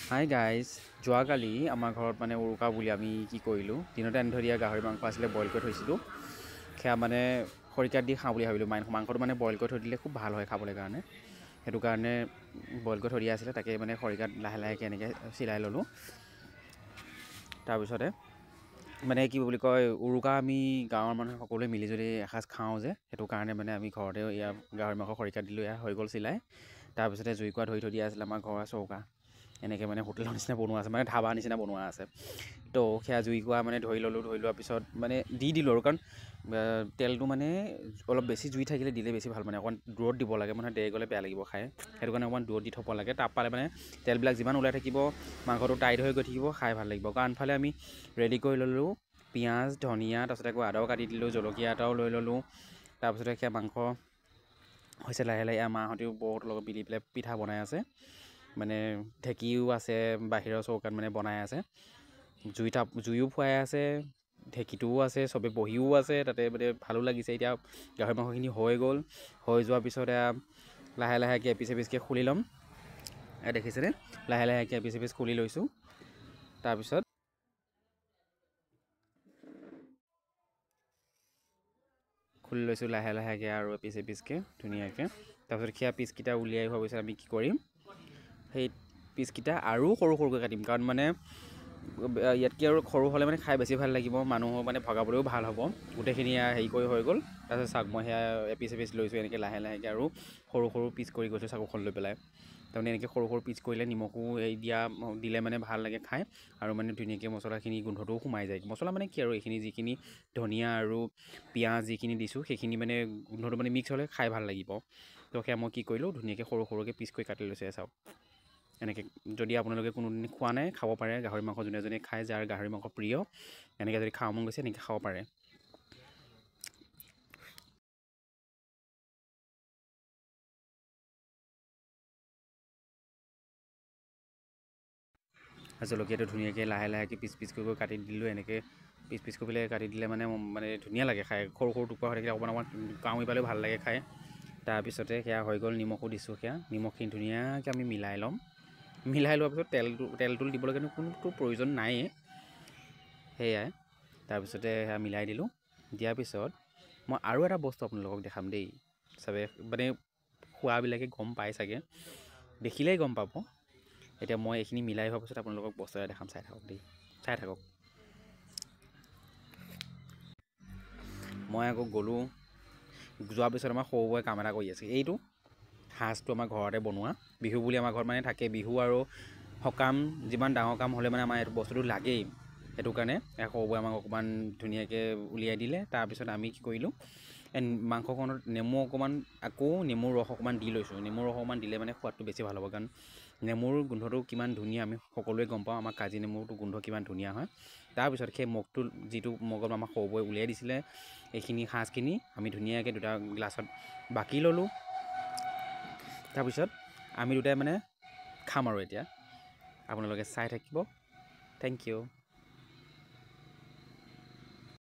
Hi guys, যোৱাকালি আমাৰ ঘৰত মানে উৰুকা বুলি আমি কি কৰিলোঁ, দিনতে আনি থৈ দিয়া গাহৰি মাংস আছিলে, বইল কৰি থৈছিলোঁ। সেয়া মানে খৰিকাত দি খাওঁ বুলি ভাবিলোঁ। মাংসটো মানে বইল কৰি থৈ দিলে খুব ভাল হয় খাবলৈ কাৰণে, সেইটো কাৰণে বইল কৰি থৈ দিয়া আছিলে। তাকে মানে খৰিকাত লাহে লাহেকৈ এনেকৈ চিলাই ল'লোঁ। তাৰপিছতে মানে কি বুলি কয়, উৰুকা আমি গাঁৱৰ মানুহে সকলোৱে মিলিজুলি এসাঁজ খাওঁ যে, সেইটো কাৰণে মানে আমি ঘৰতে ইয়াৰ গাহৰি মাংস খৰিকাত দিলোঁ, এয়া হৈ গ'ল চিলাই। তাৰপিছতে জুইকুৰা ধৰি থৈ দিয়া আছিলে আমাৰ ঘৰৰ চৌকা। এনেকৈ মানে হোটেলৰ নিচিনা বনোৱা আছে, মানে ধাবা নিচিনা বনোৱা আছে। তো সেয়া জুইকুৰা মানে ধৰি ল'লোঁ, ধৰি লোৱাৰ পিছত মানে দি দিলোঁ আৰু, কাৰণ তেলটো মানে অলপ বেছি জুই থাকিলে দিলে বেছি ভাল, মানে অকণমান দূৰত দিব লাগে, মানে দেৰি গ'লে বেয়া লাগিব খাই, সেইটো কাৰণে অকণমান দূৰত দি থ'ব লাগে। তাপ পালে মানে তেলবিলাক যিমান ওলাই থাকিব, মাংসটো টাইট হৈ গৈ থাকিব, খাই ভাল লাগিব। কাৰণ আনফালে আমি ৰেডি কৰি ল'লোঁ পিঁয়াজ, ধনিয়া, তাৰপিছতে আকৌ আদাও কাটি দিলোঁ, জলকীয়া এটাও লৈ ল'লোঁ। তাৰপিছতে সেয়া মাংস হৈছে লাহে লাহে, মাহঁতেও বহুত লগত মিলি পেলাই পিঠা বনাই আছে, মানে ঢেঁকীও আছে বাহিৰৰ চৌকাত মানে বনাই আছে, জুইও ফুৱাই আছে, ঢেঁকীটোও আছে, চবে বহিও আছে তাতে, মানে ভালো লাগিছে। এতিয়া গাহৰি মাংসখিনি হৈ গ'ল, হৈ যোৱাৰ পিছত লাহে লাহেকৈ এপিচ এপিচকৈ খুলি ল'ম। দেখিছেনে, লাহে লাহেকৈ এপিচ এপিচ খুলি লৈছোঁ। তাৰপিছত খুলি লৈছোঁ লাহে লাহেকৈ আৰু এপিচ এপিচকৈ ধুনীয়াকৈ। তাৰপিছত সেয়া পিচকেইটা উলিয়াই হোৱাৰ পিছত আমি কি কৰিম, সেই পিচকেইটা আৰু সৰু সৰুকৈ কাটিম, কাৰণ মানে ইয়াতকৈ আৰু সৰু হ'লে মানে খাই বেছি ভাল লাগিব, মানুহৰ মানে ভগাবলৈও ভাল হ'ব। গোটেইখিনি হেৰি কৰি হৈ গ'ল। তাৰপিছত চাওক, মই সেয়া এপিচ এপিচ লৈছোঁ এনেকৈ লাহে লাহেকৈ, আৰু সৰু সৰু পিচ কৰি গৈছোঁ চাকুখন লৈ পেলাই। তাৰমানে এনেকৈ সৰু সৰু পিচ কৰিলে নিমখো দিলে মানে ভাল লাগে খাই, আৰু মানে ধুনীয়াকৈ মছলাখিনি গোন্ধটোও সোমাই যায়। মছলা মানে কি আৰু, এইখিনি যিখিনি ধনিয়া আৰু পিঁয়াজ যিখিনি দিছোঁ, সেইখিনি মানে গোন্ধটো মানে মিক্স হ'লে খাই ভাল লাগিব। তো সেয়া মই কি কৰিলোঁ, ধুনীয়াকৈ সৰু সৰুকৈ পিচ কৰি কাটি লৈছোঁ। চাওক এনেকৈ, যদি আপোনালোকে কোনোদিন খোৱা নাই খাব পাৰে, গাহৰি মাংস যোনে যোনে খায়, যাৰ গাহৰি মাংস প্ৰিয়, এনেকৈ যদি খাব মন গৈছে এনেকৈ খাব পাৰে। জলকীয়াটো ধুনীয়াকৈ লাহে লাহেকৈ পিচ পিচ কৰি কাটি দিলোঁ। এনেকৈ পিচ পিচ কৰি পেলাই কাটি দিলে মানে ধুনীয়া লাগে খাই, সৰু সৰু টুকুৰা হৈ থাকিলে অকণমান অকণমান কামুৰি পালেও ভাল লাগে খাই। তাৰপিছতে সেয়া হৈ গ'ল, নিমখো দিছোঁ। সেয়া নিমখখিনি ধুনীয়াকৈ আমি মিলাই ল'ম। মিলাই লোৱাৰ পিছত তেলটো দিবলৈকেনো কোনোতো প্ৰয়োজন নায়েই, সেয়াই। তাৰপিছতে সেয়া মিলাই দিলোঁ। দিয়াৰ পিছত মই আৰু এটা বস্তু আপোনালোকক দেখাম দেই, চবে মানে খোৱাবিলাকে গম পাই চাগে, দেখিলেই গম পাব। এতিয়া মই এইখিনি মিলাই হোৱাৰ পিছত আপোনালোকক বস্তু এটা দেখাম, চাই থাকক দেই, চাই থাকক। মই আকৌ গ'লোঁ, যোৱাৰ পিছত আমাৰ সৰু বৌয়ে কাম এটা কৰি আছে। এইটো সাজটো আমাৰ ঘৰতে বনোৱা, বিহু বুলি আমাৰ ঘৰত মানে থাকে, বিহু আৰু সকাম যিমান ডাঙৰ কাম হ'লে মানে আমাৰ এইটো বস্তুটো লাগেই। সেইটো কাৰণে সৰু বৌয়ে আমাক অকণমান ধুনীয়াকৈ উলিয়াই দিলে। তাৰপিছত আমি কি কৰিলোঁ, মাংসকণত নেমু অকণমান, আকৌ নেমুৰ ৰস অকণমান দি লৈছোঁ। নেমুৰ ৰস অকণমান দিলে মানে সোৱাদটো বেছি ভাল হ'ব, কাৰণ নেমুৰ গোন্ধটো কিমান ধুনীয়া আমি সকলোৱে গম পাওঁ, আমাৰ কাজি নেমুৰটো গোন্ধ কিমান ধুনীয়া হয়। তাৰপিছত সেই মগটো, যিটো মগত আমাৰ সৰু বৌয়ে উলিয়াই দিছিলে, এইখিনি সাজখিনি আমি ধুনীয়াকৈ দুটা গ্লাছত বাকি ল'লোঁ। তাৰপিছত আমি দুটাই মানে খাম আৰু এতিয়া আপোনালোকে চাই থাকিব। Thank U.